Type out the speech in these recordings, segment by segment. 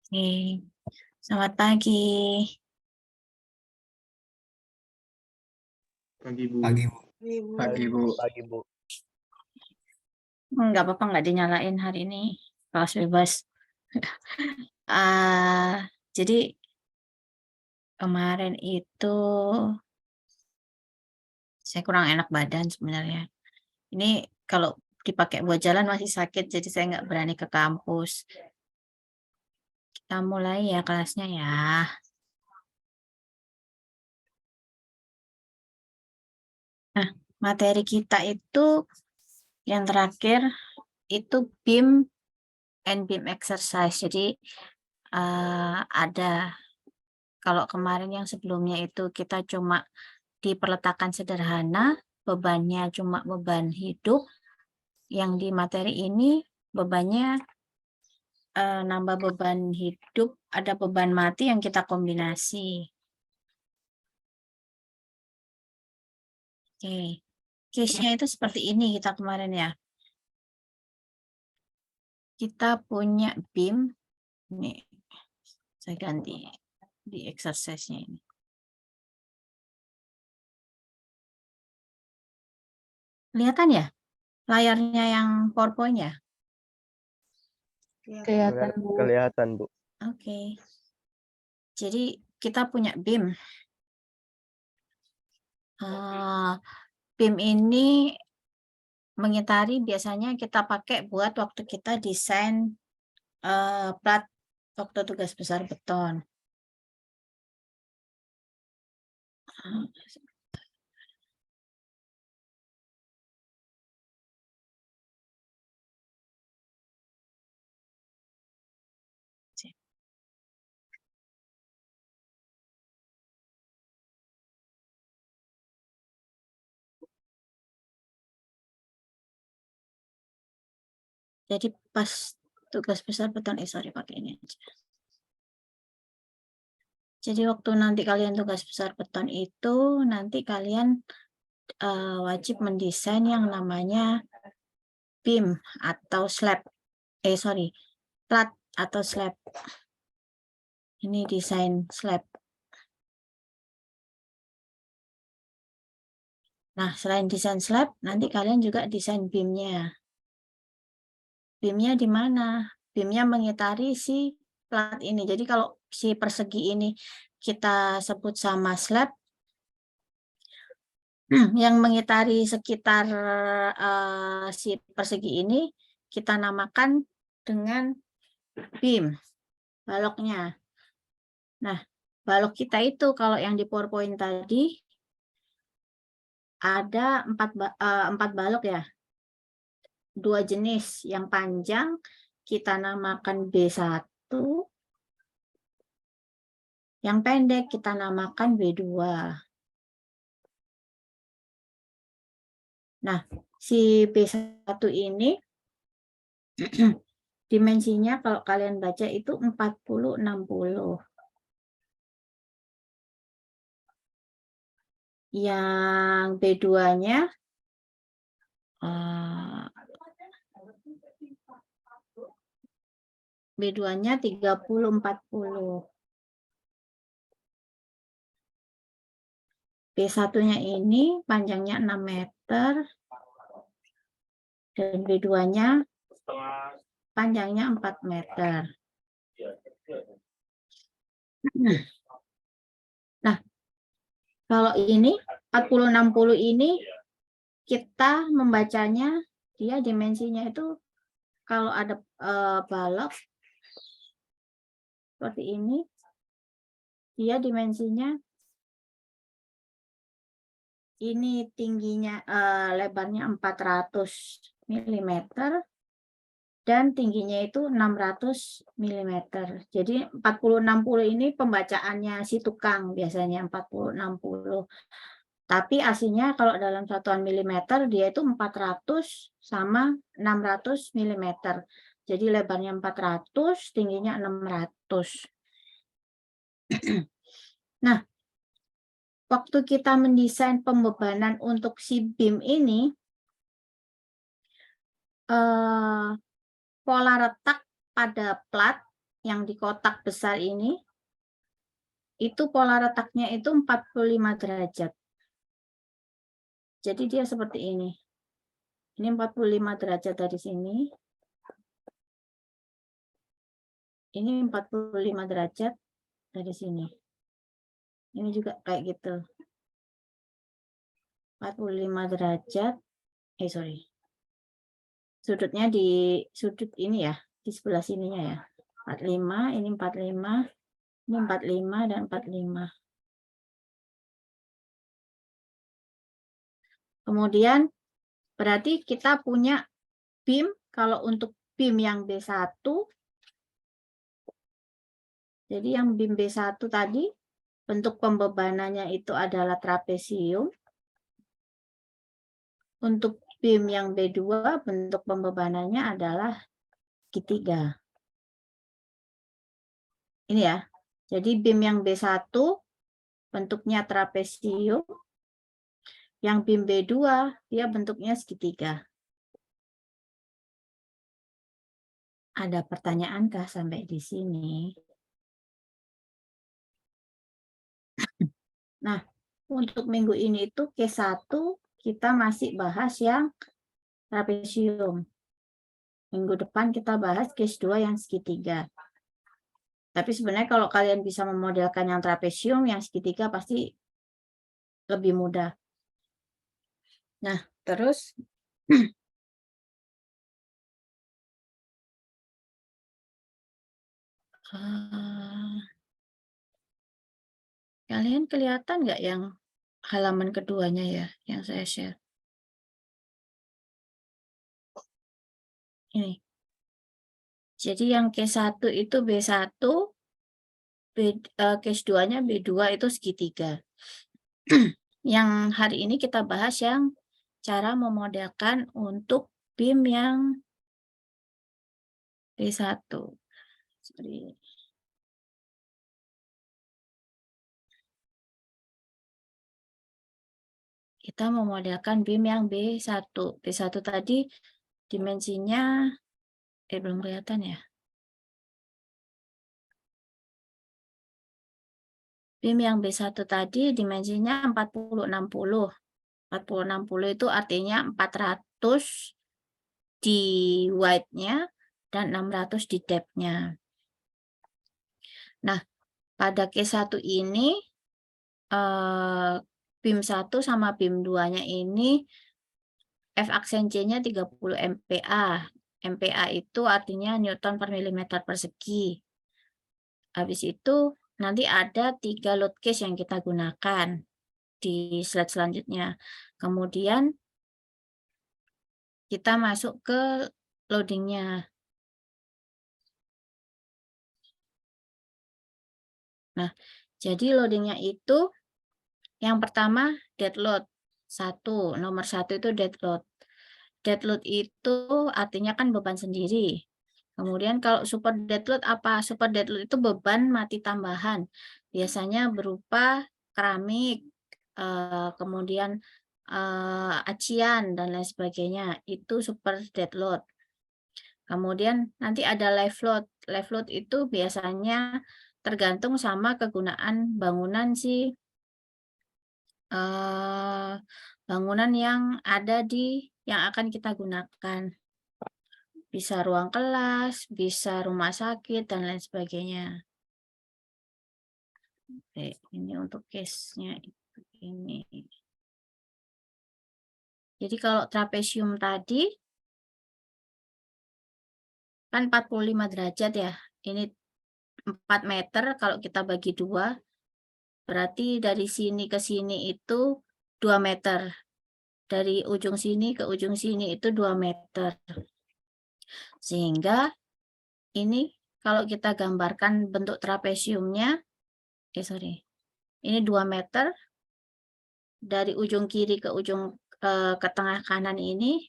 Oke, selamat pagi. Pagi, Bu. Pagi, Bu. Pagi, Bu. Pagi, Bu. Nggak apa-apa, nggak dinyalain hari ini. Kelas bebas. Jadi kemarin itu saya kurang enak badan sebenarnya. Ini kalau dipakai buat jalan masih sakit, jadi saya nggak berani ke kampus. Kita mulai ya kelasnya ya. Nah, materi kita itu yang terakhir itu BIM and BIM exercise. Jadi ada, kalau kemarin yang sebelumnya itu kita cuma di perletakan sederhana, bebannya cuma beban hidup. Yang di materi ini bebannya nambah beban hidup, ada beban mati yang kita kombinasi. Oke, case-nya itu seperti ini kita kemarin ya. Kita punya BIM, ini saya ganti di exercise-nya ini. Kelihatan ya layarnya yang PowerPoint ya? Kelihatan, Bu. Kelihatan, Bu. Oke. Jadi kita punya BIM. BIM ini mengitari biasanya kita pakai buat waktu kita desain plat waktu tugas besar beton. Jadi pas tugas besar beton, sorry pakai ini aja. Jadi waktu nanti kalian tugas besar beton itu, nanti kalian wajib mendesain yang namanya BIM atau slab. Plat atau slab. Ini desain slab. Nah, selain desain slab, nanti kalian juga desain BIM-nya. BIM-nya di mana? BIM-nya mengitari si plat ini. Jadi kalau si persegi ini kita sebut sama slab, yang mengitari sekitar si persegi ini kita namakan dengan BIM, baloknya. Nah, balok kita itu kalau yang di PowerPoint tadi ada 4 balok ya. 2 jenis, yang panjang kita namakan B1, yang pendek kita namakan B2. Nah, si B1 ini dimensinya kalau kalian baca itu 40-60. Yang B2-nya B2-nya 30-40. B1-nya ini panjangnya 6 meter dan B2-nya panjangnya 4 meter. Nah, kalau ini 40-60 ini kita membacanya, dia dimensinya itu kalau ada balok seperti ini, dia dimensinya ini tingginya lebarnya 400 mm dan tingginya itu 600 mm. Jadi 40-60 ini pembacaannya si tukang biasanya 40-60. Tapi aslinya kalau dalam satuan milimeter dia itu 400 sama 600 mm. Jadi lebarnya 400, tingginya 600. Nah, waktu kita mendesain pembebanan untuk si BIM ini, pola retak pada plat yang di kotak besar ini, itu pola retaknya itu 45 derajat. Jadi dia seperti ini. Ini 45 derajat dari sini. Ini 45 derajat dari sini. Ini juga kayak gitu. 45 derajat. Sorry. Sudutnya di sudut ini ya, di sebelah sininya ya. 45, ini 45, ini 45 dan 45. Kemudian berarti kita punya beam, kalau untuk beam yang B1, jadi yang beam B1 tadi, bentuk pembebanannya itu adalah trapesium. Untuk beam yang B2, bentuk pembebanannya adalah segitiga. Ini ya, jadi beam yang B1 bentuknya trapesium, yang beam B2 dia bentuknya segitiga. Ada pertanyaankah sampai di sini? Nah, untuk minggu ini itu case 1 kita masih bahas yang trapesium. Minggu depan kita bahas case 2 yang segitiga. Tapi sebenarnya kalau kalian bisa memodelkan yang trapesium, yang segitiga pasti lebih mudah. Nah, terus kalian kelihatan nggak yang halaman keduanya ya, yang saya share? Ini. Jadi yang case 1 itu B1, case 2-nya B2 itu segitiga. Yang hari ini kita bahas yang cara memodelkan untuk beam yang B1. Sorry. Kita memodelkan beam yang B1. B1 tadi dimensinya belum kelihatan ya. Beam yang B1 tadi dimensinya 40-60. 40-60 itu artinya 400 di width-nya dan 600 di depth-nya. Nah, pada case 1 ini beam 1 sama beam 2-nya ini F aksen C-nya 30 MPa. MPa itu artinya Newton per milimeter persegi. Habis itu nanti ada 3 load case yang kita gunakan di slide selanjutnya. Kemudian kita masuk ke loadingnya. Nah, jadi loadingnya itu yang pertama dead load. Nomor satu itu dead load. Dead load itu artinya kan beban sendiri. Kemudian kalau super dead load apa? Super dead load itu beban mati tambahan. Biasanya berupa keramik, kemudian acian dan lain sebagainya. Itu super dead load. Kemudian nanti ada live load. Live load itu biasanya tergantung sama kegunaan bangunan bangunan yang ada yang akan kita gunakan. Bisa ruang kelas, bisa rumah sakit, dan lain sebagainya. Oke, ini untuk case-nya ini. Jadi kalau trapesium tadi kan 45 derajat ya. Ini 4 meter kalau kita bagi 2. Berarti dari sini ke sini itu 2 meter. Dari ujung sini ke ujung sini itu 2 meter. Sehingga ini kalau kita gambarkan bentuk trapesiumnya, ini 2 meter. Dari ujung kiri ke ujung ke tengah kanan ini.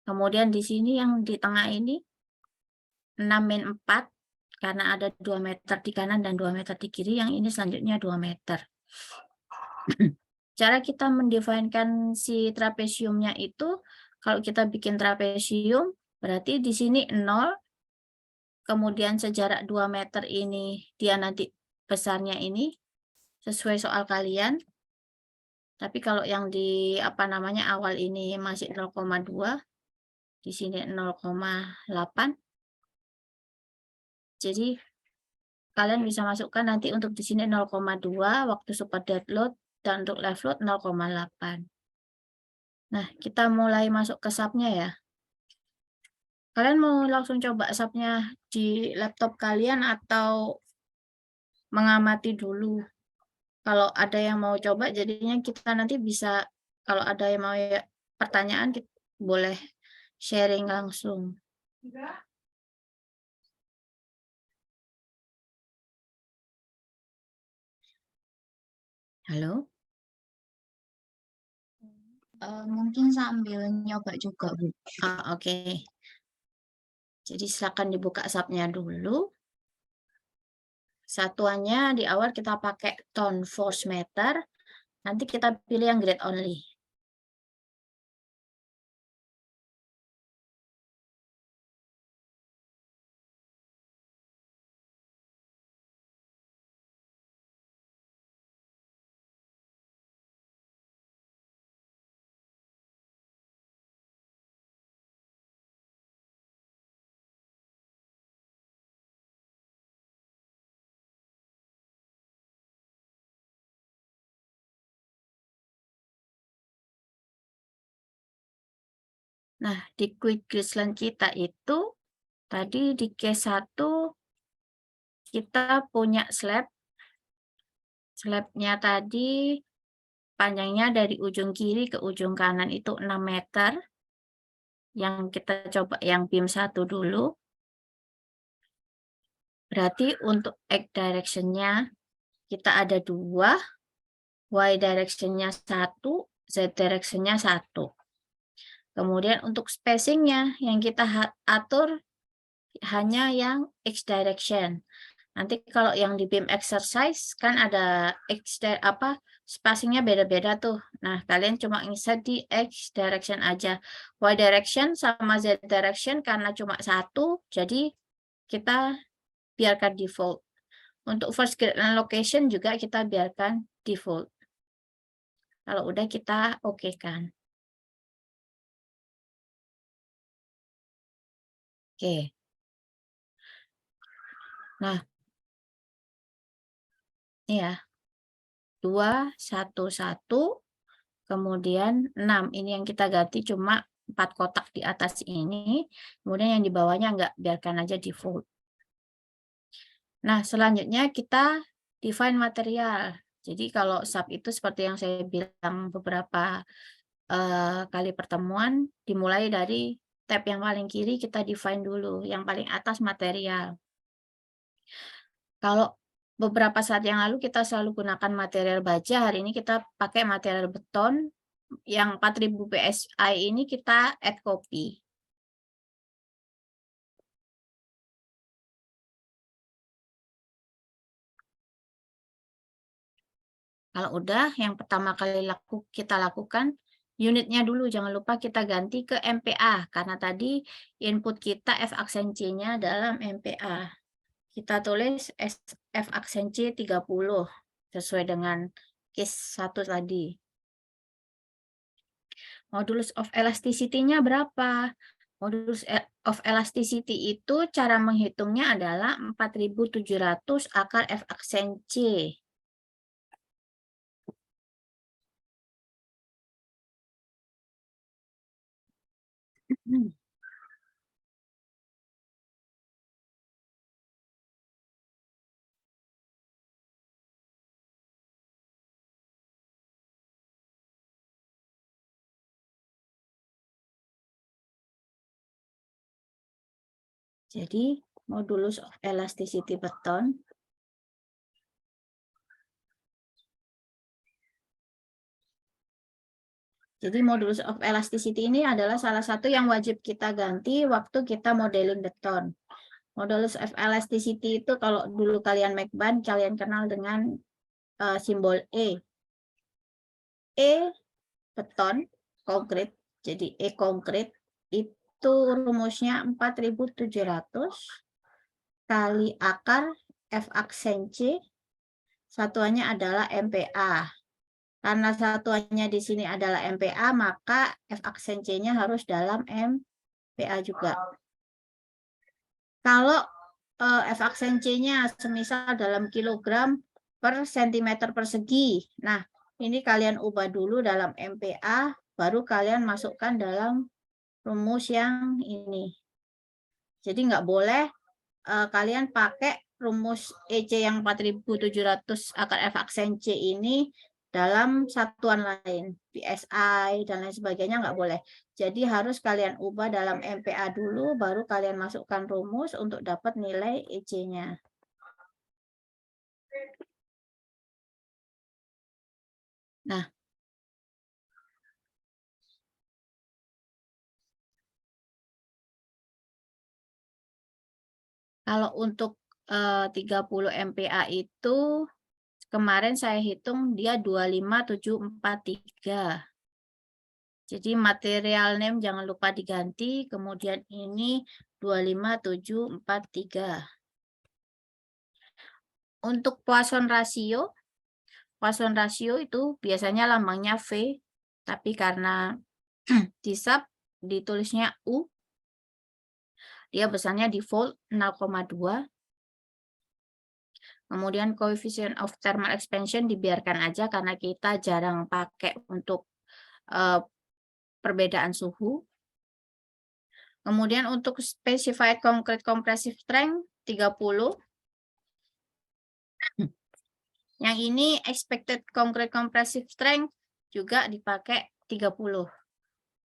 Kemudian di sini yang di tengah ini 6-4 karena ada 2 meter di kanan dan 2 meter di kiri, yang ini selanjutnya 2 meter. Cara kita mendefinisikan si trapesiumnya itu, kalau kita bikin trapesium, berarti di sini 0, kemudian sejarak 2 meter ini dia nanti besarnya ini sesuai soal kalian. Tapi kalau yang di awal ini masih 0,2, di sini 0,8. Jadi kalian bisa masukkan nanti untuk di sini 0,2 waktu super dead load dan untuk live load 0,8. Nah, kita mulai masuk ke subnya ya. Kalian mau langsung coba subnya di laptop kalian atau mengamati dulu? Kalau ada yang mau coba, jadinya kita nanti bisa, kalau ada yang mau pertanyaan, kita boleh sharing langsung. Halo? Mungkin sambil nyoba juga, Bu. Oke. Jadi silakan dibuka subnya dulu. Satuannya di awal kita pakai tone force meter. Nanti kita pilih yang grade only. Nah, di quick Graceland kita itu, tadi di case 1, kita punya slab. Slabnya tadi panjangnya dari ujung kiri ke ujung kanan itu 6 meter. Yang kita coba yang beam 1 dulu. Berarti untuk X direction-nya kita ada 2, Y direction-nya 1, Z direction-nya 1. Kemudian untuk spacing-nya yang kita atur hanya yang X direction. Nanti kalau yang di beam exercise kan ada spacing-nya beda-beda tuh. Nah, kalian cuma ngeset di X direction aja. Y direction sama Z direction karena cuma 1, jadi kita biarkan default. Untuk first grade and location juga kita biarkan default. Kalau udah kita oke kan. Oke. Nah, ini ya. 2, 1, 1, kemudian 6. Ini yang kita ganti cuma 4 kotak di atas ini. Kemudian yang di bawahnya enggak, biarkan aja default. Nah, selanjutnya kita define material. Jadi kalau sub itu seperti yang saya bilang beberapa kali pertemuan, dimulai dari tab yang paling kiri kita define dulu, yang paling atas material. Kalau beberapa saat yang lalu kita selalu gunakan material baja, hari ini kita pakai material beton, yang 4000 PSI ini kita add copy. Kalau udah, yang pertama kali kita lakukan, unitnya dulu, jangan lupa kita ganti ke MPa, karena tadi input kita F aksen C-nya dalam MPa. Kita tulis F aksen C 30, sesuai dengan case 1 tadi. Modulus of elasticity-nya berapa? Modulus of elasticity itu cara menghitungnya adalah 4700 akar F aksen C. Jadi, modulus of elasticity beton Jadi modulus of elasticity ini adalah salah satu yang wajib kita ganti waktu kita modeling beton. Modulus of elasticity itu kalau dulu kalian make ban, kalian kenal dengan simbol E. E beton, konkrit, jadi E konkrit itu rumusnya 4700 kali akar F aksen C, satuannya adalah MPa. Karena satuannya di sini adalah MPa, maka F aksen C-nya harus dalam MPa juga. Kalau F aksen C-nya semisal dalam kilogram per sentimeter persegi. Nah, ini kalian ubah dulu dalam MPa, baru kalian masukkan dalam rumus yang ini. Jadi nggak boleh kalian pakai rumus EC yang 4700 akar F aksen C ini dalam satuan lain, PSI dan lain sebagainya nggak boleh. Jadi harus kalian ubah dalam MPa dulu, baru kalian masukkan rumus untuk dapat nilai EC-nya. Nah, kalau untuk 30 MPa itu kemarin saya hitung dia 25743. Jadi material name jangan lupa diganti, kemudian ini 25743. Untuk Poisson ratio itu biasanya lambangnya V, tapi karena di sub ditulisnya U, dia besarnya default 0,2. Kemudian coefficient of thermal expansion dibiarkan aja karena kita jarang pakai untuk perbedaan suhu. Kemudian untuk specified concrete compressive strength 30. Yang ini expected concrete compressive strength juga dipakai 30.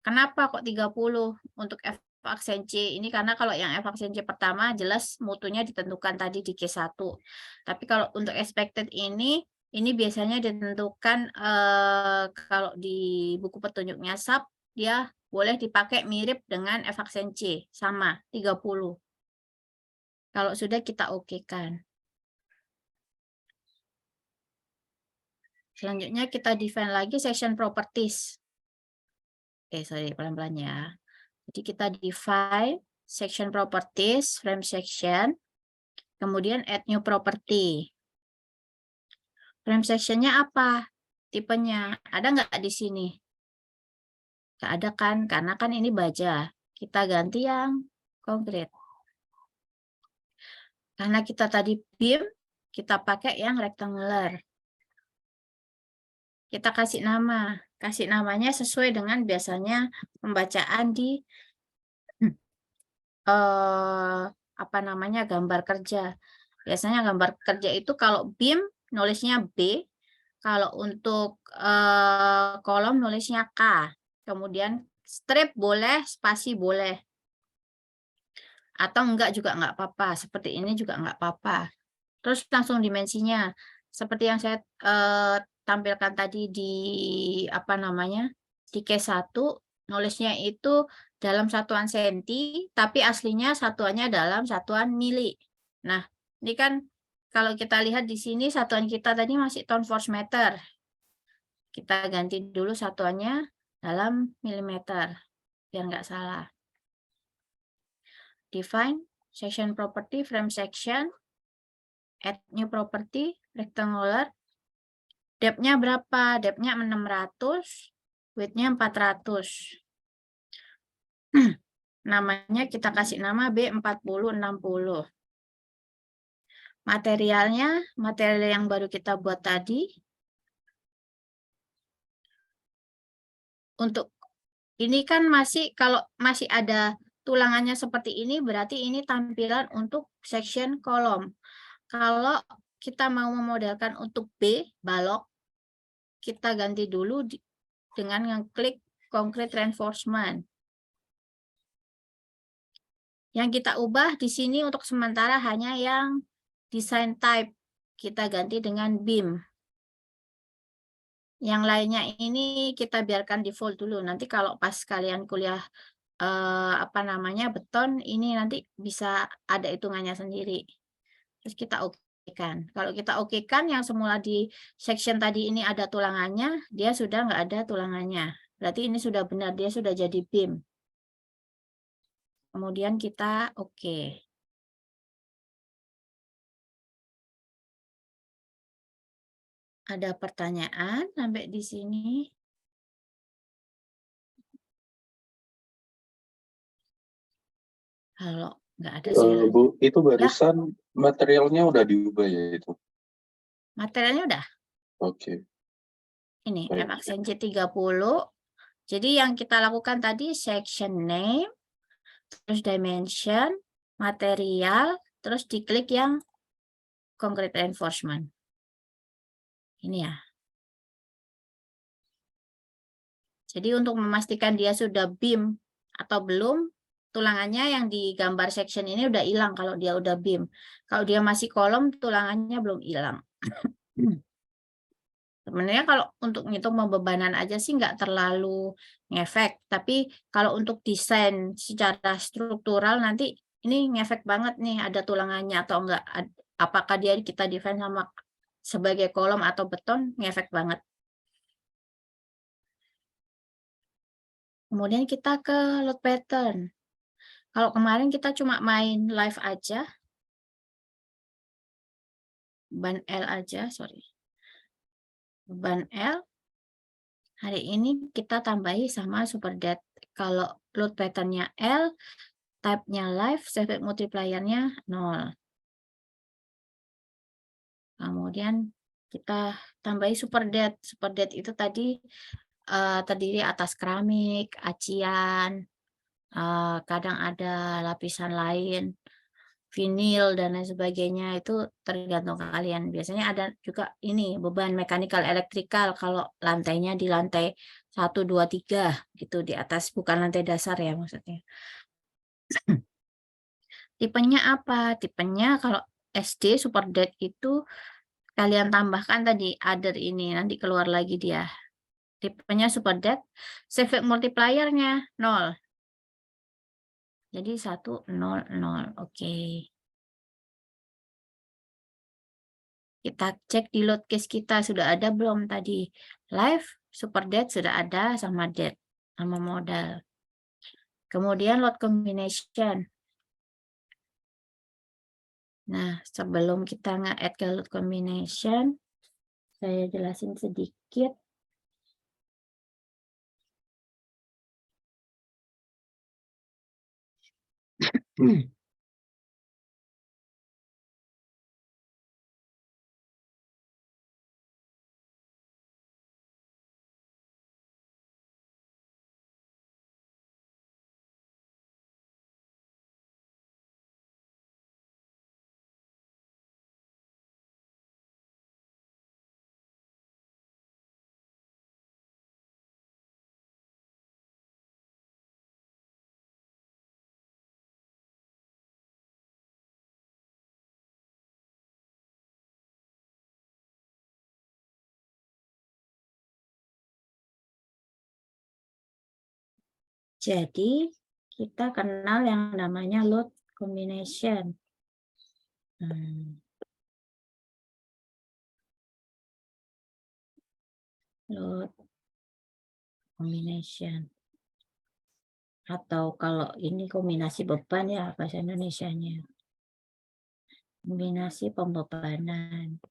Kenapa kok 30 untuk F aksen C? Ini karena kalau yang F aksen C pertama jelas mutunya ditentukan tadi di Q1. Tapi kalau untuk expected ini biasanya ditentukan kalau di buku petunjuknya SAP, dia boleh dipakai mirip dengan F aksen C, sama 30. Kalau sudah kita okekan. Selanjutnya kita define lagi section properties. Sorry, pelan-pelan ya. Jadi kita define section properties, frame section, kemudian add new property. Frame sectionnya apa? Tipenya ada nggak di sini? Nggak ada kan? Karena kan ini baja. Kita ganti yang konkret. Karena kita tadi beam, kita pakai yang rectangular. Kita kasih nama. Kasih namanya sesuai dengan biasanya pembacaan di apa namanya gambar kerja. Biasanya gambar kerja itu kalau beam nulisnya B, kalau untuk kolom nulisnya K. Kemudian strip boleh, spasi boleh. Atau enggak juga enggak apa-apa. Seperti ini juga enggak apa-apa. Terus langsung dimensinya. Seperti yang saya tampilkan tadi di apa namanya? Di Q1 nulisnya itu dalam satuan senti, tapi aslinya satuannya dalam satuan mili. Nah, ini kan kalau kita lihat di sini satuan kita tadi masih ton force meter. Kita ganti dulu satuannya dalam milimeter, biar nggak salah. Define section property, frame section, add new property, rectangular. Depth-nya berapa? Depth-nya 600, width-nya 400. Namanya kita kasih nama B4060. Materialnya, material yang baru kita buat tadi. Untuk ini kan masih, kalau masih ada tulangannya seperti ini, berarti ini tampilan untuk section kolom. Kalau kita mau memodelkan untuk B, balok, kita ganti dulu dengan ngeklik concrete reinforcement. Yang kita ubah di sini untuk sementara hanya yang design type. Kita ganti dengan beam. Yang lainnya ini kita biarkan default dulu. Nanti kalau pas kalian kuliah apa namanya beton, ini nanti bisa ada hitungannya sendiri. Terus kita okekan. Kalau kita okekan yang semula di section tadi ini ada tulangannya, dia sudah nggak ada tulangannya. Berarti ini sudah benar, dia sudah jadi beam. Kemudian kita oke. Ada pertanyaan sampai di sini? Kalau nggak ada silahkan. Bu, itu Ya, barusan materialnya udah diubah ya itu? materialnya udah. Oke. Ini Baik. FAXNC 30. Jadi yang kita lakukan tadi section name, terus dimension, material, terus diklik yang concrete reinforcement. Ini ya. Jadi untuk memastikan dia sudah beam atau belum, tulangannya yang di gambar section ini udah hilang kalau dia udah beam. Kalau dia masih kolom, tulangannya belum hilang. Sebenarnya kalau untuk ngitung pembebanan aja sih nggak terlalu ngefek. Tapi kalau untuk desain secara struktural nanti ini ngefek banget nih ada tulangannya atau enggak. Apakah dia kita define sama sebagai kolom atau beton, ngefek banget. Kemudian kita ke load pattern. Kalau kemarin kita cuma main live aja, beban L aja, sorry. Beban L, hari ini kita tambahi sama superdet. Kalau load pattern-nya L, type-nya live, effect multiplier-nya 0. Kemudian kita tambahi superdet. Superdet itu tadi terdiri atas keramik, acian, kadang ada lapisan lain, vinil dan lain sebagainya, itu tergantung kalian. Biasanya ada juga ini beban mekanikal elektrikal kalau lantainya di lantai 1, 2, 3 gitu di atas, bukan lantai dasar ya maksudnya. Tipenya apa? Tipenya kalau SD superdet itu kalian tambahkan tadi other ini, nanti keluar lagi dia. Tipenya superdet, effect multiplier-nya 0. Jadi 1, 0, 0. Oke. Kita cek di load case kita sudah ada belum tadi. Live, superdet sudah ada sama det, sama modal. Kemudian load combination. Nah, sebelum kita nge-add ke load combination, saya jelasin sedikit. Jadi, kita kenal yang namanya load combination. Load combination. Atau kalau ini kombinasi beban ya bahasa Indonesianya. Kombinasi pembebanan.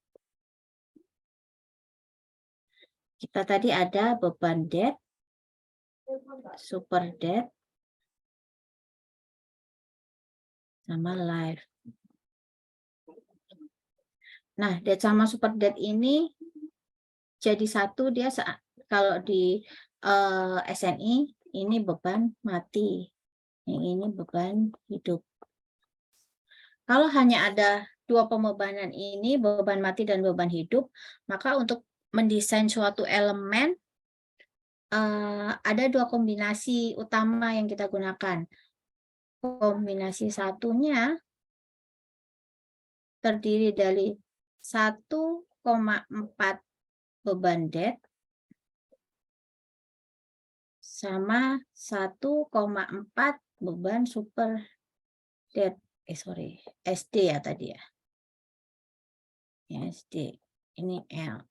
Kita tadi ada beban det, superdet, sama live. Nah, det sama superdet ini jadi satu, dia kalau di SNI ini beban mati, yang ini beban hidup. Kalau hanya ada dua pembebanan ini, beban mati dan beban hidup, maka untuk mendesain suatu elemen ada dua kombinasi utama yang kita gunakan. Kombinasi satunya terdiri dari 1,4 beban det sama 1,4 beban superdet. SD ya tadi ya. SD. Ini L.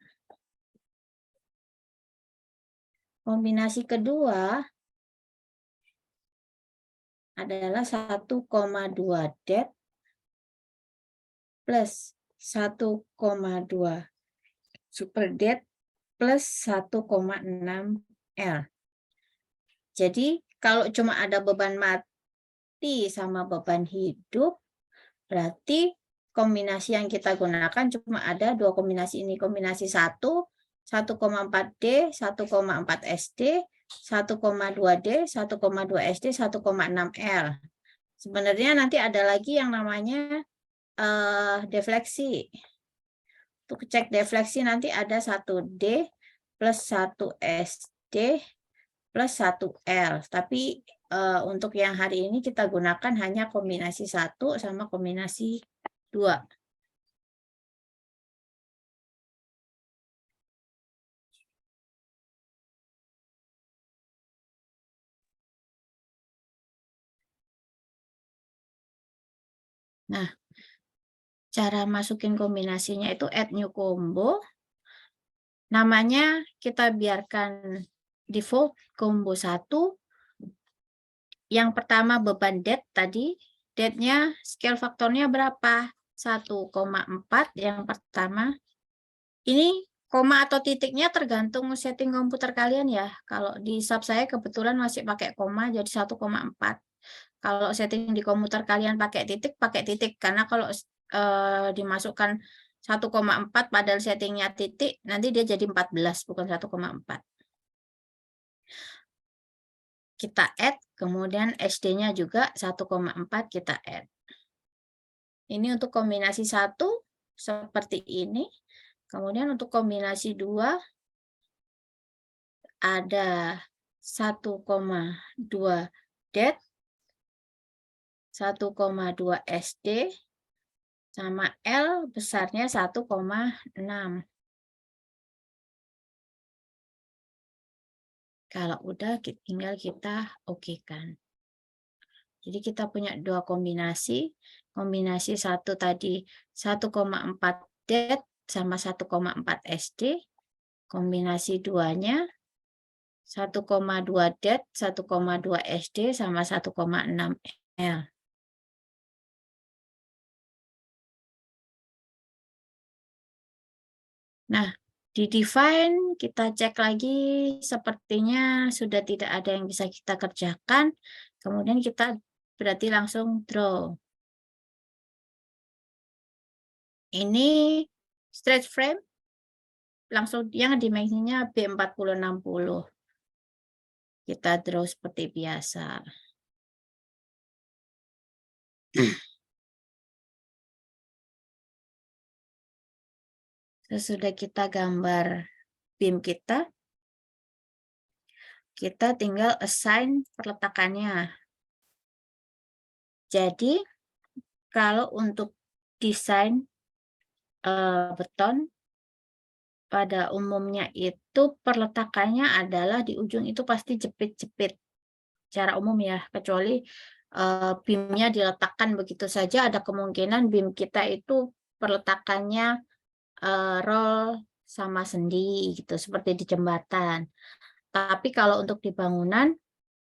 Kombinasi kedua adalah 1,2 det plus 1,2 superdate plus 1,6 L. Jadi kalau cuma ada beban mati sama beban hidup, berarti kombinasi yang kita gunakan cuma ada dua kombinasi ini. Kombinasi 1,4 D, 1,4 SD, 1,2 D, 1,2 SD, 1,6 L. Sebenarnya nanti ada lagi yang namanya defleksi. Untuk cek defleksi nanti ada 1D plus 1 SD plus 1 L. Tapi untuk yang hari ini kita gunakan hanya kombinasi 1 sama kombinasi 2. Nah, cara masukin kombinasinya itu add new combo. Namanya kita biarkan default combo 1. Yang pertama beban dead tadi. Dead-nya scale faktornya berapa? 1,4 yang pertama. Ini koma atau titiknya tergantung setting komputer kalian ya. Kalau di sub saya kebetulan masih pakai koma jadi 1,4. Kalau setting di komputer kalian pakai titik karena kalau dimasukkan 1,4 padahal settingnya titik nanti dia jadi 14 bukan 1,4. Kita add, kemudian SD-nya juga 1,4 kita add. Ini untuk kombinasi 1 seperti ini. Kemudian untuk kombinasi 2 ada 1,2 DET, 1,2 SD, sama L besarnya 1,6. Kalau udah tinggal kita okekan. Jadi kita punya dua kombinasi. Kombinasi 1 tadi 1,4 DET sama 1,4 SD. Kombinasi 2-nya 1,2 DET, 1,2 SD sama 1,6 L. Nah, di define kita cek lagi, sepertinya sudah tidak ada yang bisa kita kerjakan. Kemudian kita berarti langsung draw. Ini stretch frame, langsung yang dimensinya B4060. Kita draw seperti biasa. Sesudah kita gambar beam kita tinggal assign peletakannya. Jadi, kalau untuk desain beton, pada umumnya itu peletakannya adalah di ujung itu pasti jepit-jepit. Secara umum ya, kecuali beamnya diletakkan begitu saja, ada kemungkinan beam kita itu peletakannya roll sama sendi gitu, seperti di jembatan. Tapi kalau untuk di bangunan,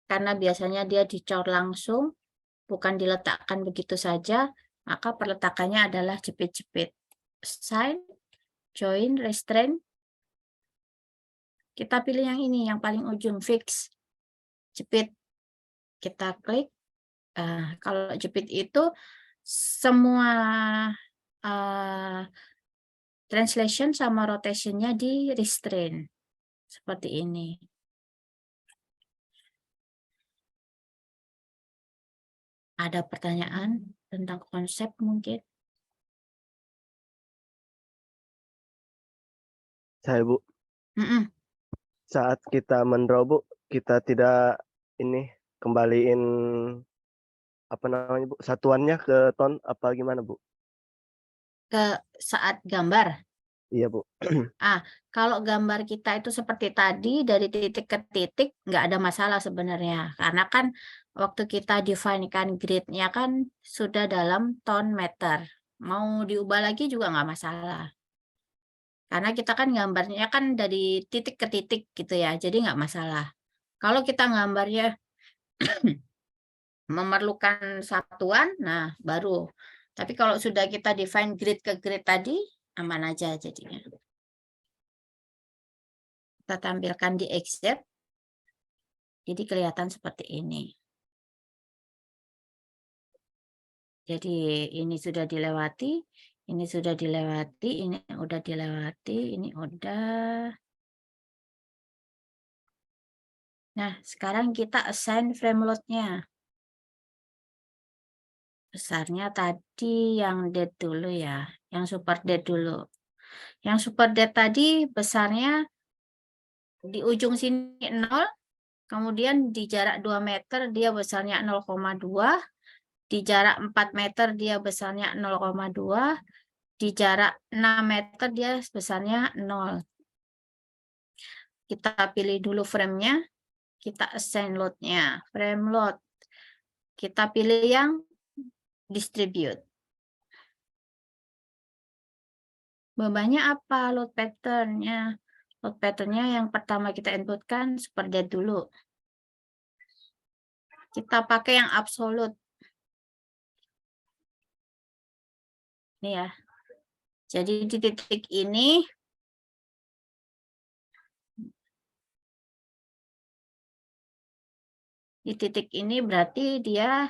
karena biasanya dia dicor langsung, bukan diletakkan begitu saja, maka peletakannya adalah jepit-jepit. Assign, join, restrain. Kita pilih yang ini, yang paling ujung, fix. Jepit. Kita klik. Kalau jepit itu semua translation sama rotationnya di restrain. Seperti ini. Ada pertanyaan tentang konsep mungkin? Saya Bu, saat kita mendraw Bu, kita tidak ini kembaliin apa namanya Bu, satuannya ke ton apa gimana Bu? Ke saat gambar. Iya Bu. Kalau gambar kita itu seperti tadi dari titik ke titik nggak ada masalah sebenarnya, karena kan waktu kita definekan grid-nya kan sudah dalam ton meter. Mau diubah lagi juga nggak masalah. Karena kita kan gambarnya kan dari titik ke titik gitu ya, jadi nggak masalah. Kalau kita gambarnya memerlukan satuan, nah baru. Tapi kalau sudah kita define grid ke grid tadi, aman aja jadinya. Kita tampilkan di Excel. Jadi kelihatan seperti ini. Jadi ini sudah dilewati, ini sudah dilewati, ini udah dilewati, ini udah. Nah, sekarang kita assign frame load-nya. Besarnya tadi yang dead dulu ya, yang super dead dulu. Yang super dead tadi besarnya di ujung sini 0, kemudian di jarak 2 meter dia besarnya 0,2, di jarak 4 meter dia besarnya 0,2, di jarak 6 meter dia besarnya 0. Kita pilih dulu frame-nya, kita assign load-nya, frame load. Kita pilih yang distribute. Bebannya apa? Load pattern-nya. Load pattern-nya yang pertama kita inputkan super dead dulu. Kita pakai yang absolute. Ini ya. Jadi di titik ini berarti dia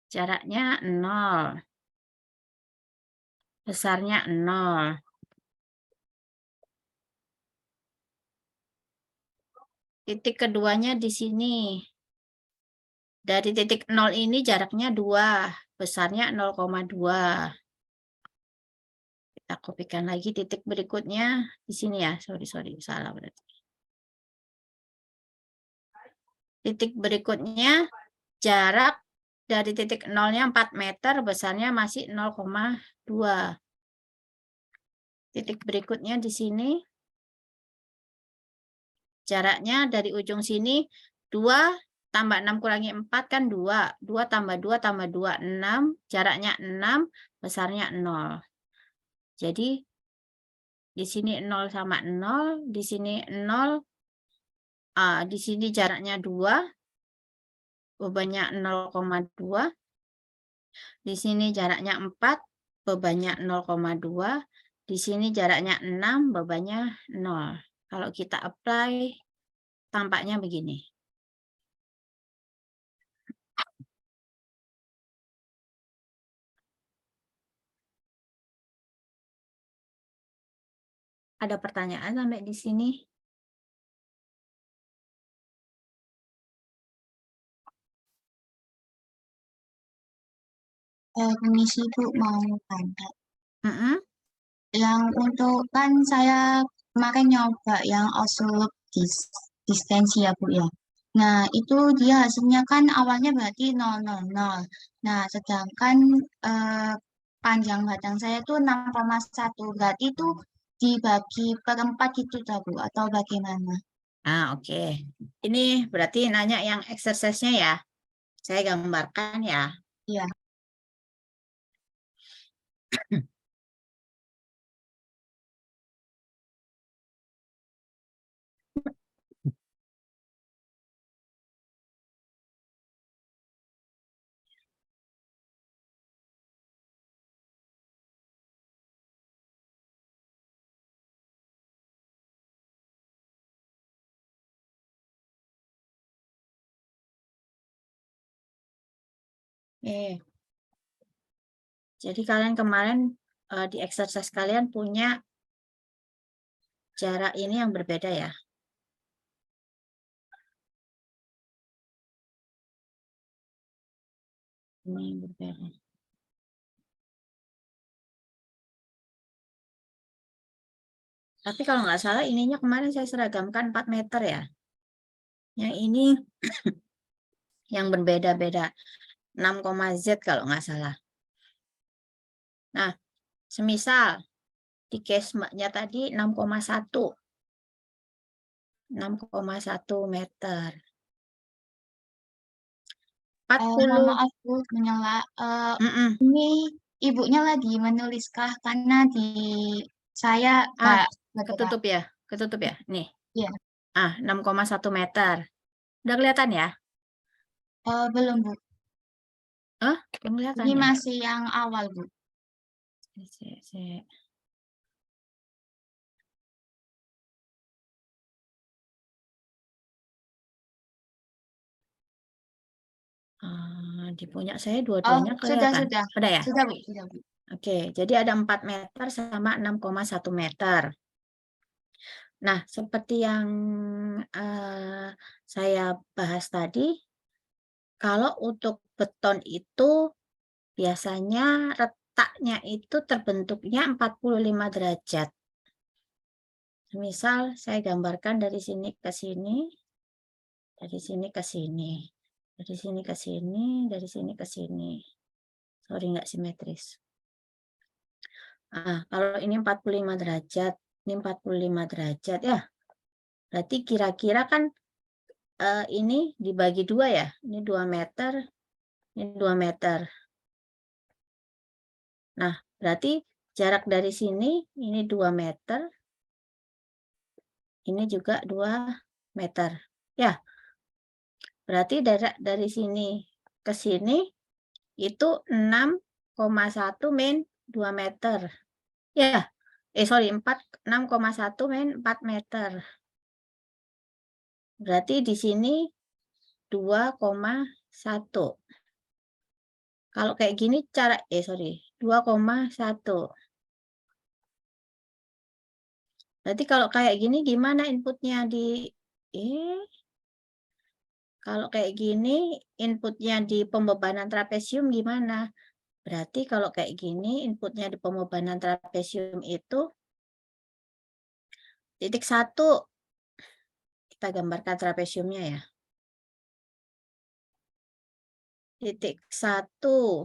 jaraknya 0. Besarnya 0. Titik keduanya di sini. Dari titik 0 ini jaraknya 2. Besarnya 0,2. Kita kopikan lagi titik berikutnya di sini ya. Sorry, salah berarti. Titik berikutnya jarak dari titik 0-nya 4 meter, besarnya masih 0,2. Titik berikutnya di sini. Jaraknya dari ujung sini 2 tambah 6 kurangi 4 kan 2. 2 tambah 2 tambah 2, 6. Jaraknya 6, besarnya 0. Jadi di sini 0 sama 0, di sini 0, di sini jaraknya 2, bebannya 0,2. Di sini jaraknya 4, bebannya 0,2. Di sini jaraknya 6, bebannya 0. Kalau kita apply, tampaknya begini. Ada pertanyaan sampai di sini? Permisi Bu, mau tanya. Yang untuk kan saya kemarin nyoba yang absolute distensi ya Bu ya. Nah itu dia hasilnya kan awalnya berarti 0,00. Nah sedangkan panjang batang saya itu 6,1. Berarti itu dibagi per 4 gitu tak Bu atau bagaimana? Oke. Ini berarti nanya yang exercise-nya ya. Saya gambarkan ya. Iya. Jadi kalian kemarin di exercise kalian punya jarak ini yang berbeda ya. Ini yang berbeda. Tapi kalau nggak salah ininya kemarin saya seragamkan 4 meter ya. Yang ini yang berbeda-beda. 6, Z kalau nggak salah. Nah, semisal di case mbaknya tadi 6,1. 6,1 meter. 40. Maaf Bu, menyela. Ini ibunya lagi menuliskah karena di saya ketutup ya, ketutup ya. Nih. Iya. 6,1 meter. Udah kelihatan ya? Belum Bu. Belum kelihatan Ini ya? masih yang awal Bu. Di punya saya Oh, dua-duanya sudah, kelihatan. sudah. Udah ya? Sudah, Bu. Sudah, Bu. Oke, jadi ada 4 meter sama 6,1 meter. Nah, seperti yang saya bahas tadi, kalau untuk beton itu biasanya retaknya itu terbentuknya 45 derajat. Misal saya gambarkan dari sini ke sini, dari sini ke sini, dari sini ke sini, dari sini ke sini. Sorry, nggak simetris. Nah, kalau ini 45 derajat, ini 45 derajat ya. Berarti kira-kira kan ini dibagi 2 ya. Ini 2 meter, ini 2 meter. Nah, berarti jarak dari sini ini 2 meter. Ini juga 2 meter. Ya, berarti dari sini ke sini itu 6,1 min 2 meter. Ya, sorry, 6,1 min 4 meter. Berarti di sini 2,1. Kalau kayak gini cara, sorry, 2,1. Berarti kalau kayak gini gimana inputnya di, kalau kayak gini inputnya di pembebanan trapesium gimana? Berarti kalau kayak gini inputnya di pembebanan trapesium itu titik 1. Kita gambarkan trapesiumnya ya. Titik 1.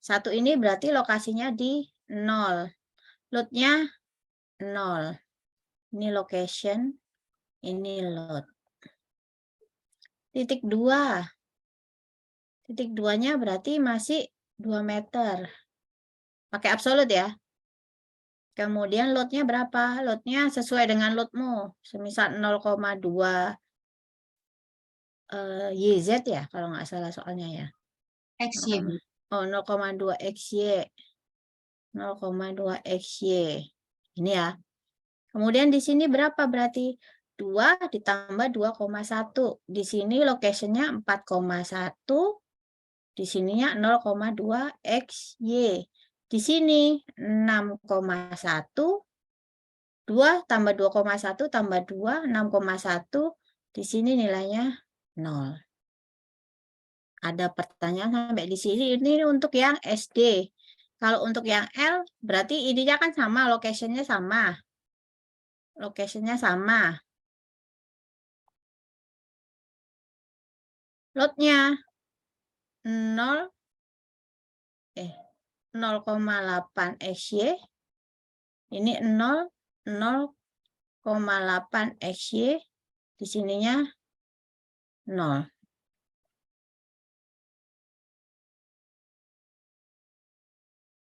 1 ini berarti lokasinya di 0. Load-nya 0. Ini location, ini load. Titik 2. Titik 2-nya berarti masih 2 meter. Pakai absolut ya. Kemudian load-nya berapa? Load-nya sesuai dengan load-mu. Semisal 0,2 YZ ya, kalau nggak salah soalnya ya. XY, Bu. 0,2 XY. 0,2 XY. Ini ya. Kemudian di sini berapa berarti? 2 ditambah 2,1. Di sini location-nya 4,1. Di sininya 0,2 XY. Di sini 6,1. 2 tambah 2,1 tambah 2, 6,1. Di sini nilainya 0. Ada pertanyaan sampai di sini. Ini untuk yang SD. Kalau untuk yang L, berarti ininya kan sama, location-nya sama. Location-nya sama. Load-nya 0,8 XY. Ini 0,8 XY. Di sininya 0.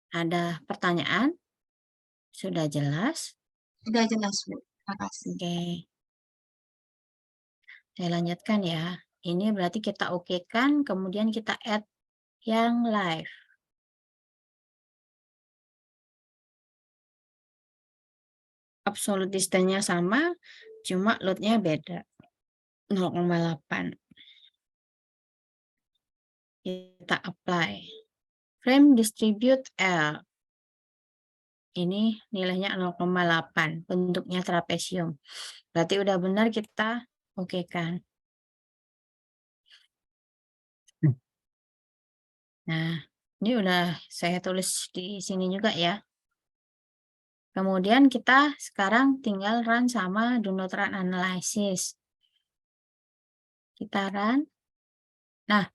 Ada pertanyaan? Sudah jelas? Sudah jelas, Bu. Terima kasih. Oke. Saya lanjutkan ya. Ini berarti kita okekan, kemudian kita add yang live. Absolute distance-nya sama, cuma load-nya beda. 0,8. Kita apply. Frame distribute L. Ini nilainya 0,8. Bentuknya trapesium. Berarti udah benar, kita okekan. Nah, ini udah saya tulis di sini juga ya. Kemudian kita sekarang tinggal run sama do not run analysis. Kita run. Nah,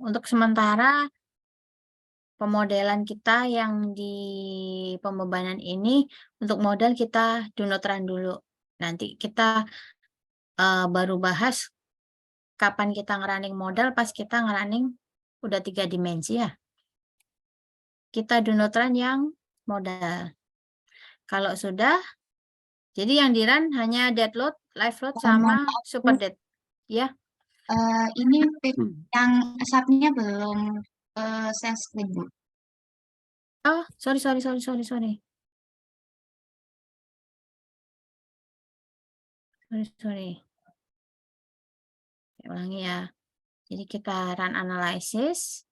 untuk sementara pemodelan kita yang di pembebanan ini, untuk model kita do not run dulu. Nanti kita baru bahas kapan kita ngerunning model pas kita ngerunning udah 3 dimensi ya. Kita do not run yang modal. Kalau sudah, jadi yang di run hanya dead load, live load, sama super dead. Ya. Ini yang asapnya belum share screen, Bu. Oh, sorry. Saya ulangi ya. Jadi kita run analysis.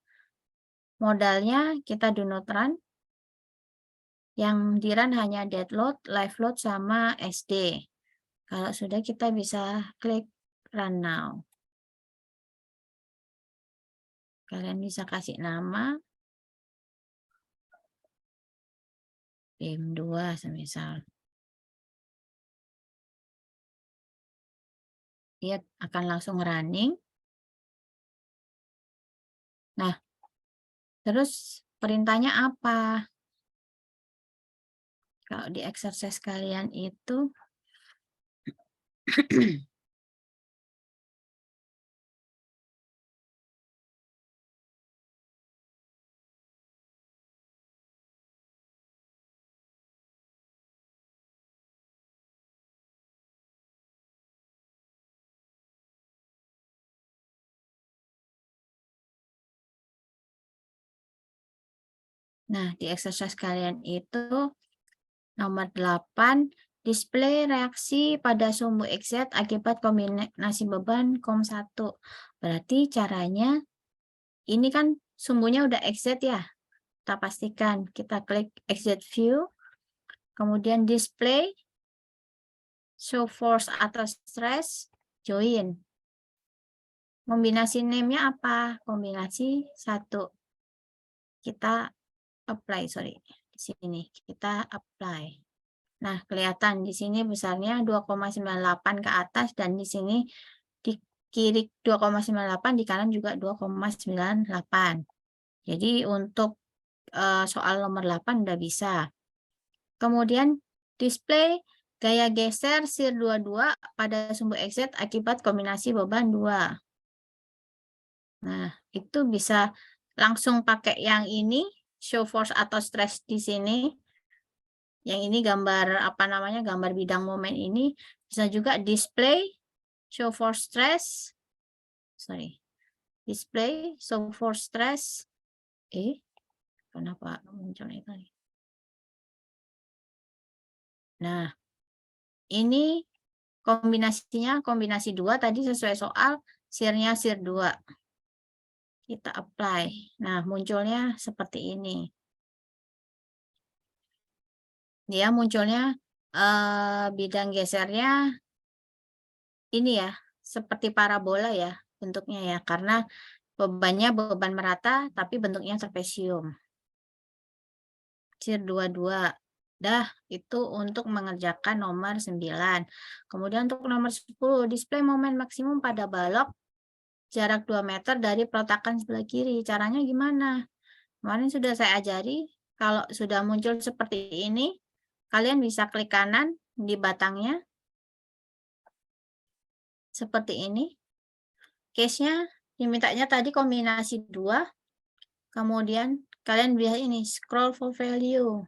Modalnya kita do not run. Yang di run hanya dead load, live load, sama SD. Kalau sudah kita bisa klik run now. Kalian bisa kasih nama. BIM 2 semisal. Dia akan langsung running. Nah, terus perintahnya apa? Kalau di exercise kalian itu nah, di exercise kalian itu nomor 8, display reaksi pada sumbu XZ akibat kombinasi beban COM1. Berarti caranya, ini kan sumbunya udah XZ ya. Kita pastikan, kita klik XZ view, kemudian display, show force atau stress, join. Kombinasi name-nya apa? Kombinasi 1. Kita apply, sorry. Di sini kita apply. Nah, kelihatan di sini besarnya 2,98 ke atas, dan di sini di kiri 2,98, di kanan juga 2,98. Jadi untuk soal nomor 8 udah bisa. Kemudian display gaya geser SIR 22 pada sumbu XZ akibat kombinasi beban 2. Nah, itu bisa langsung pakai yang ini, show force atau stress di sini. Yang ini gambar apa namanya, gambar bidang momen ini. Bisa juga display show force stress. Sorry. Display show force stress. Kenapa muncul itu? Nah, ini kombinasinya kombinasi 2 tadi sesuai soal, SIR-nya SIR 2. Kita apply. Nah, munculnya seperti ini. Dia munculnya bidang gesernya ini ya, seperti parabola ya bentuknya ya, karena bebannya beban merata tapi bentuknya trapesium. SIR 22. Dah, itu untuk mengerjakan nomor 9. Kemudian untuk nomor 10, display momen maksimum pada balok jarak 2 meter dari peletakan sebelah kiri. Caranya gimana? Kemarin sudah saya ajari, kalau sudah muncul seperti ini, kalian bisa klik kanan di batangnya. Seperti ini. Case-nya dimintanya tadi kombinasi 2. Kemudian kalian bisa ini, scroll for value.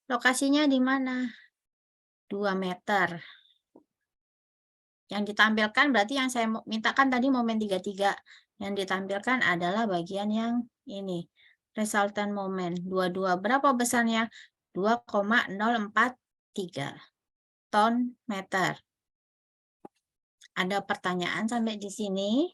Lokasinya di mana? 2 meter. Yang ditampilkan berarti yang saya mintakan tadi momen 33. Yang ditampilkan adalah bagian yang ini. Resultant moment 22. Berapa besarnya? 2,043 ton meter. Ada pertanyaan sampai di sini?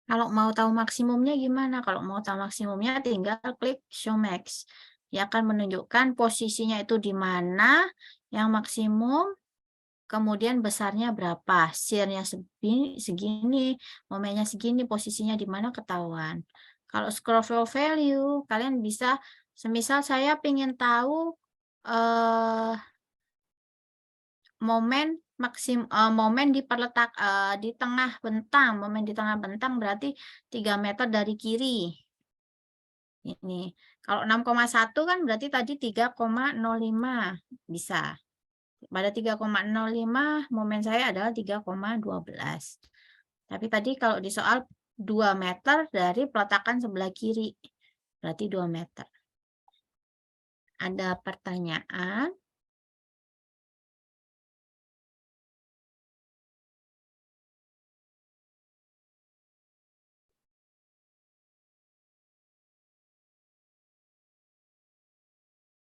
Kalau mau tahu maksimumnya gimana? Kalau mau tahu maksimumnya tinggal klik show max. Dia akan menunjukkan posisinya itu di mana yang maksimum, kemudian besarnya berapa, SIR-nya segini, momennya segini, posisinya di mana ketahuan. Kalau scroll for value, kalian bisa, semisal saya ingin tahu momen momen di di tengah bentang, momen di tengah bentang berarti 3 meter dari kiri. Ini. Kalau 6,1 kan berarti tadi 3,05 bisa. Pada 3,05 momen saya adalah 3,12. Tapi tadi kalau di soal 2 meter dari peletakan sebelah kiri. Berarti 2 meter. Ada pertanyaan?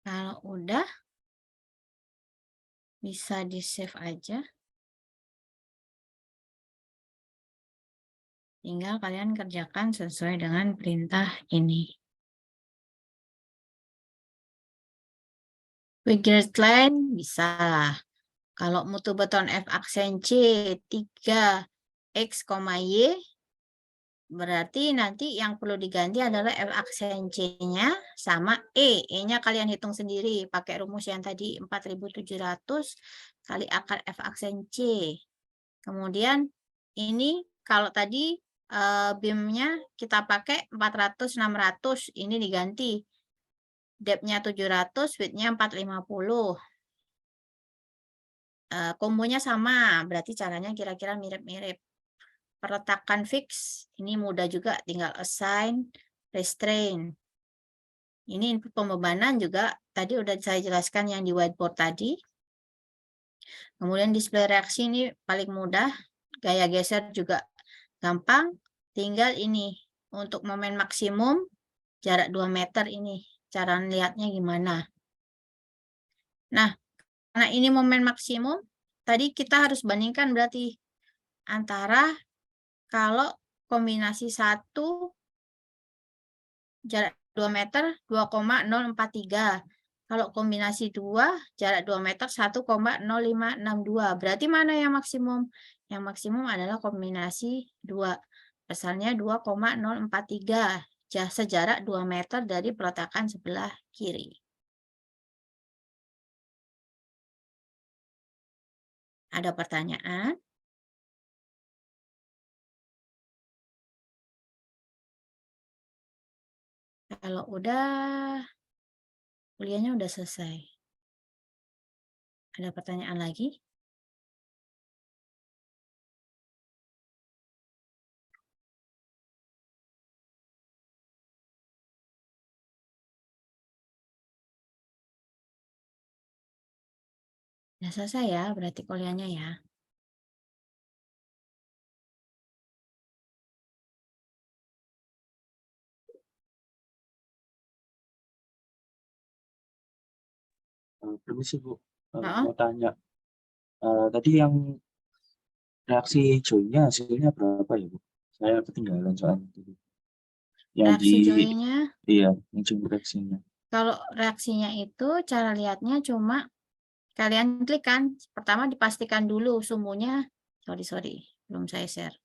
Kalau udah, Bisa di-save aja. Tinggal kalian kerjakan sesuai dengan perintah ini. Quick line bisa. Kalau mutu beton F aksen C 3X, Y, berarti nanti yang perlu diganti adalah F aksen C-nya sama E. E-nya kalian hitung sendiri pakai rumus yang tadi 4.700 kali akar F aksen C. Kemudian ini kalau tadi BIM-nya kita pakai 400-600, ini diganti. Depth-nya 700, width-nya 450. Kombonya sama, berarti caranya kira-kira mirip-mirip. Peletakan fix, ini mudah juga, tinggal assign, restrain. Ini input pembebanan juga, tadi udah saya jelaskan yang di whiteboard tadi. Kemudian display reaksi ini paling mudah, gaya geser juga gampang, tinggal ini untuk momen maksimum jarak 2 meter ini, cara lihatnya gimana. Nah, karena ini momen maksimum, tadi kita harus bandingkan berarti antara kalau kombinasi 1 jarak 2 meter 2,043. Kalau kombinasi 2 jarak 2 meter 1,0562. Berarti mana yang maksimum? Yang maksimum adalah kombinasi 2. Besarnya 2,043. Sejarak 2 meter dari peletakan sebelah kiri. Ada pertanyaan? Kalau udah, kuliahnya udah selesai. Ada pertanyaan lagi? Udah selesai ya, berarti kuliahnya ya. Permisi Bu, Heeh. mau tanya. Tadi yang reaksi joinnya hasilnya berapa ya Bu? Saya ketinggalan soalnya tadi. Yang Reaksi joinnya, iya, yang join reaksinya. kalau reaksinya itu cara lihatnya cuma kalian klik kan. Pertama dipastikan dulu sumbunya. Sorry, belum saya share.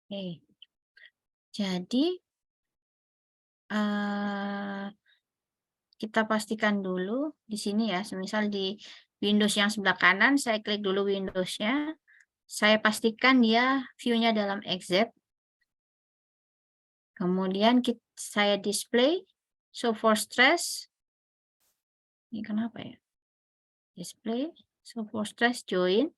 Oke. Jadi kita pastikan dulu di sini ya. Misal di Windows yang sebelah kanan, saya klik dulu Windows-nya. Saya pastikan dia view-nya dalam XZ. Kemudian saya display, show for stress. Ini kenapa ya? Display, show for stress, join.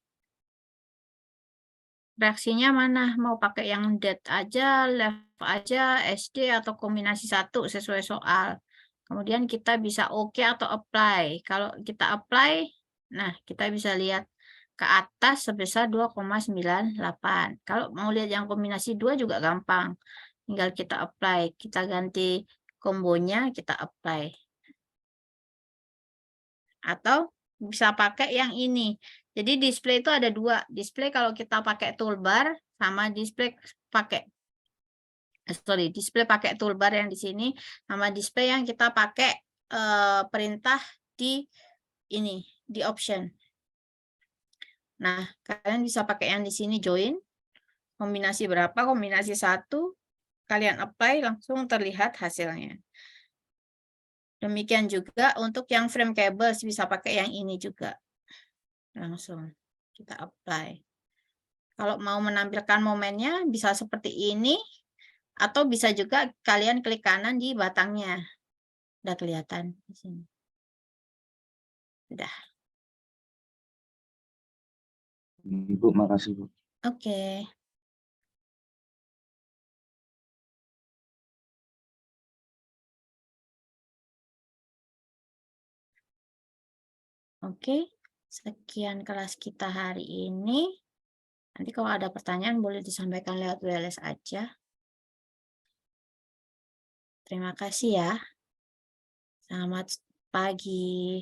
Reaksinya mana? Mau pakai yang date aja, left aja, SD, atau kombinasi 1 sesuai soal. Kemudian kita bisa OK atau apply. Kalau kita apply, nah kita bisa lihat ke atas sebesar 2,98. Kalau mau lihat yang kombinasi 2 juga gampang. Tinggal kita apply. Kita ganti kombonya, kita apply. Atau bisa pakai yang ini. Jadi display itu ada 2. Display kalau kita pakai toolbar sama display pakai toolbar yang di sini sama display yang kita pakai perintah di ini, di option. Nah, kalian bisa pakai yang di sini join. Kombinasi berapa? Kombinasi 1. Kalian apply langsung terlihat hasilnya. Demikian juga untuk yang frame cables bisa pakai yang ini juga. Langsung kita apply. Kalau mau menampilkan momennya bisa seperti ini, atau bisa juga kalian klik kanan di batangnya. Udah kelihatan di sini. Udah. Ibu, makasih Bu. Oke. Oke, sekian kelas kita hari ini. Nanti kalau ada pertanyaan boleh disampaikan lewat WLS aja. Terima kasih ya. Selamat pagi.